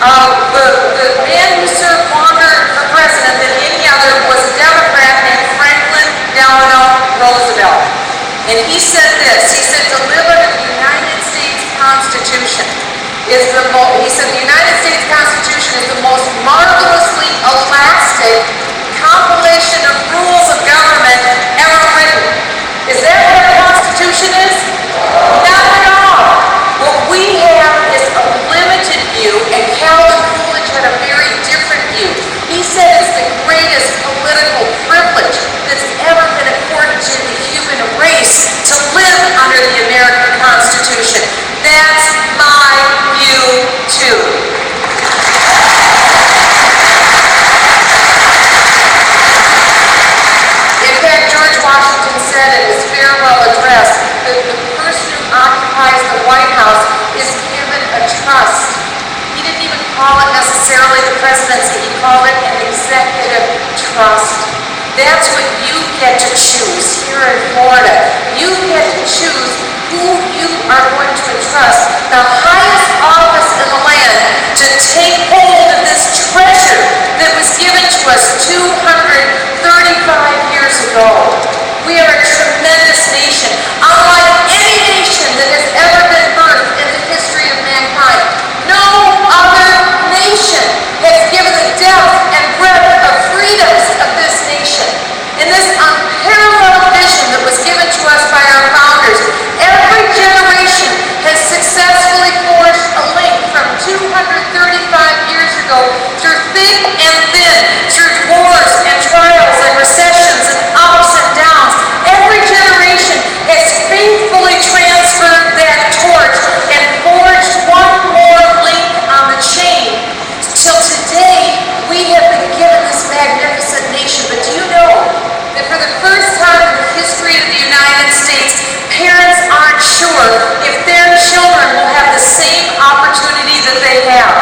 The man who served longer for president than any other was a Democrat named Franklin Delano Roosevelt. And he said this, he said, to live under the United States Constitution is he said the United States Constitution is the most marvelously elastic compilation of rules of government ever written. Is that what our Constitution is? Not at all. What we have is a limited view, and Calvin Coolidge had a very different view. He said it's the greatest political privilege that's ever been accorded to the human race to live under the American Constitution. That's my view, too. In fact, George Washington said in his farewell address that the person who occupies the White House is given a trust. He didn't even call it necessarily the presidency. He called it an executive trust. That's what you get to choose here in Florida. You get to choose who you are going to entrust the highest office in the land to take hold of this treasure that was given to us 235 years ago. We are a tremendous nation, unlike any nation that has ever been birthed in the history of mankind. No other nation has given the depth and breadth of freedoms of this nation. In this unparalleled vision that was given to us by our founders, every generation has successfully forged a link from 235 years ago through thick and thin, through wars and trials and recessions and ups and downs. Every generation has faithfully transferred that torch and forged one more link on the chain. Till today, we have been given this magnificent nation. But do you know that for the first time in the history of the United States, parents aren't sure if their children will have the same opportunity that they have?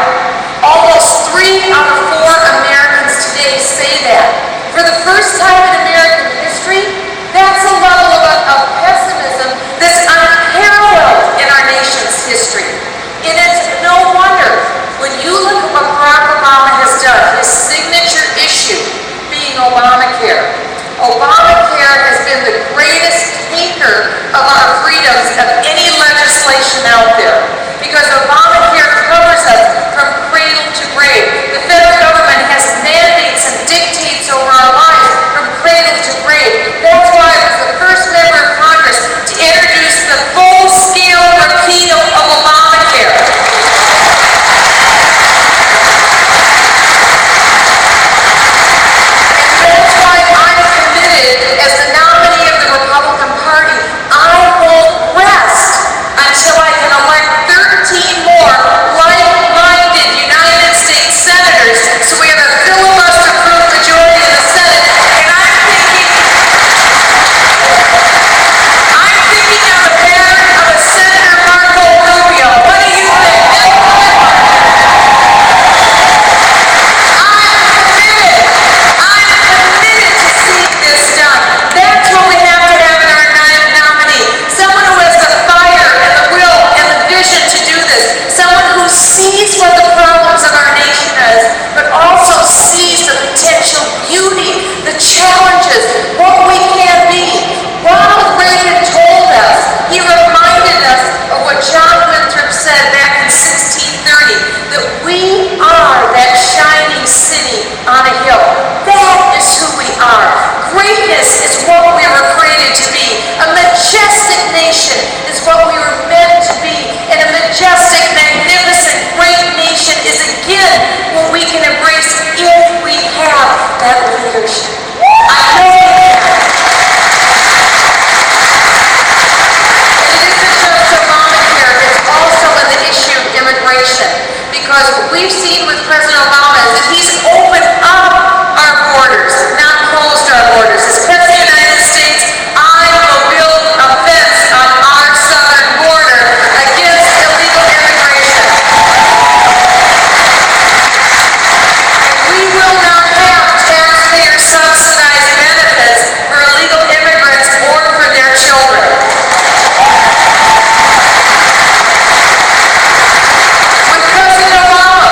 Almost 3 out of 4 Americans today say that. For the first time in American history, that's a level of pessimism that's unparalleled in our nation's history. And it's no wonder when you look at what Barack Obama has done, his signature issue being Obamacare. Obamacare has been the greatest taker of our freedoms of any legislation out there, because Obamacare covers us from cradle to grave. The federal government has mandates and dictates over our lives from cradle to grave. That's why I was the first member of Congress to introduce the full-scale repeal of Obamacare. As the nominee of the Republican Party, I won't rest until I can elect 13 more like-minded United States senators, so we have a filibuster-proof majority in the Senate. And I'm thinking on the pattern of a Senator Marco Rubio. What do you think? I'm committed to see this done. That's what we have to have in our nominee. Someone who has the fire and the will and the vision to do this. Someone who sees what the problems of our nation is, but also sees the potential beauty, the challenges, what we can be. Ronald Reagan told us, he reminded us of what John Winthrop said back in 1630, that we are that shining city on a hill. That is who we are. Greatness is what we were created to be. A majestic nation is what we were meant to be. And a majestic, magnificent, great nation is again what we can embrace if we have that leadership. I know we can. And it isn't just Obamacare, it's also in the issue of immigration. Because what we've seen with President Obama is that he's opened up our borders, not closed our borders. As President of the United States, I will build a fence on our southern border against illegal immigration. We will not have taxpayer-subsidized benefits for illegal immigrants or for their children. With President Obama,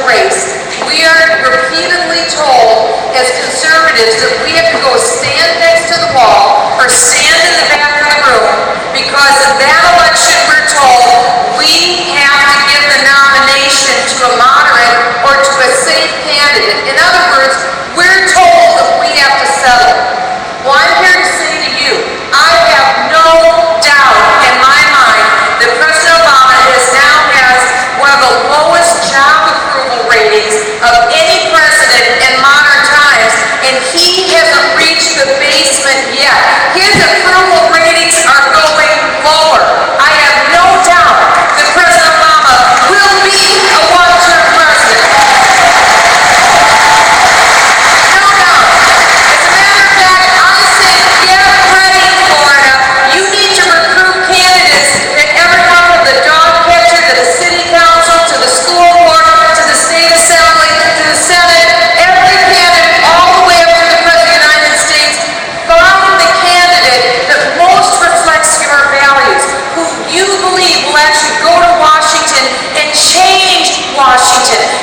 race, we are repeatedly told as conservatives that we have to go stand next to the wall or stand in the back of the room because in that election we're told we have to give the nomination to a moderate or to a safe candidate. In other words, we're told that we have to settle. Well, I'm here to say to you, I have no doubt in my mind that President Obama has one of the lowest job approval ratings of any president in modern times, and he hasn't reached the basement yet. His approval ratings are going lower. I have no doubt that President Obama will be a one-term president. No doubt. As a matter of fact, I say get ready, Florida. You need to recruit candidates at every level, the dog catcher, to the city council, to the school board, to the state assembly, to the Senate, every candidate all the way up to the President of the United States. Find the candidate that most reflects your values, who you believe will actually go to Washington and change Washington.